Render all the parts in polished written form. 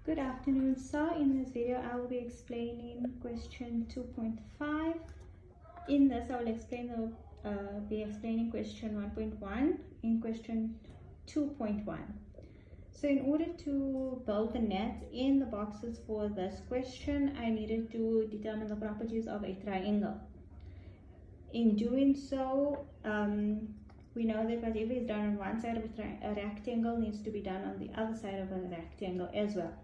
Good afternoon. So in this video I will be explaining question 2.5. In this I will be explaining question 1.1 in question 2.1. So in order to build the net in the boxes for this question, I needed to determine the properties of a triangle. In doing so, we know that whatever is done on one side of a rectangle needs to be done on the other side of a rectangle as well.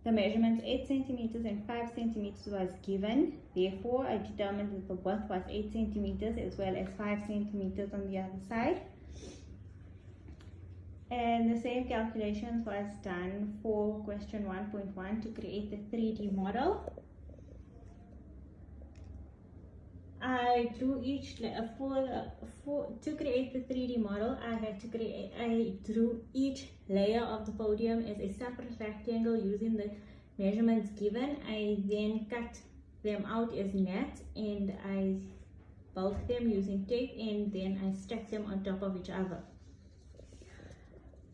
The measurements 8 centimeters and 5 centimeters was given. Therefore, I determined that the width was 8 centimeters as well as 5 centimeters on the other side. And the same calculations was done for question 1.1 to create the 3D model. I drew each to create the 3D model. I drew each layer of the podium as a separate rectangle using the measurements given. I then cut them out as nets and I built them using tape, and then I stacked them on top of each other.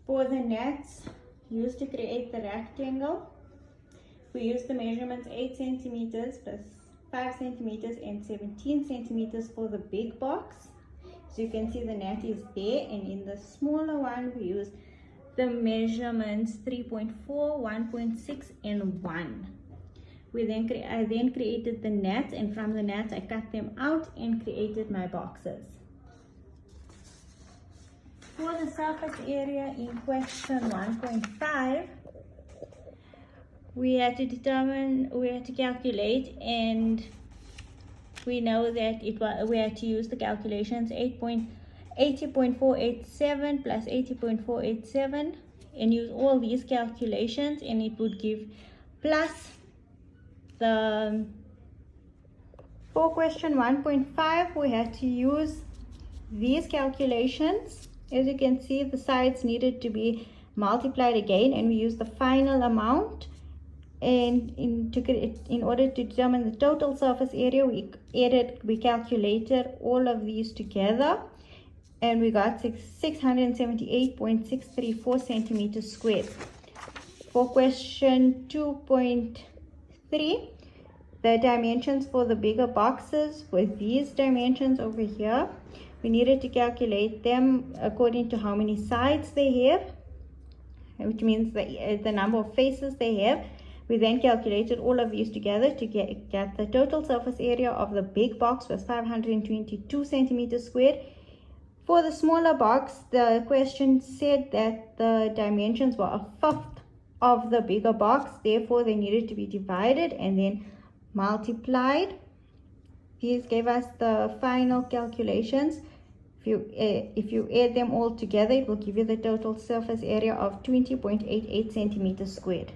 For the nets used to create the rectangle, we used the measurements 8 centimeters plus 5 centimeters and 17 centimeters for the big box. So you can see the net is there, and in the smaller one we use the measurements 3.4, 1.6 and 1. I then created the nets, and from the nets I cut them out and created my boxes. For the surface area in question 1.5, we had to calculate, and we know that we had to use the calculations 80.487 plus 80.487 and use all these calculations, and it would give plus the, for question 1.5 we had to use these calculations. As you can see, the sides needed to be multiplied again, and we used the final amount. And in order to determine the total surface area, we calculated all of these together, and we got 678.634 centimeters squared. For question 2.3, the dimensions for the bigger boxes were these dimensions over here. We needed to calculate them according to how many sides they have, which means the number of faces they have. We then calculated all of these together to get the total surface area of the big box was 522 centimeters squared. For the smaller box, the question said that the dimensions were a fifth of the bigger box. Therefore, they needed to be divided and then multiplied. These gave us the final calculations. If you add them all together, it will give you the total surface area of 20.88 centimeters squared.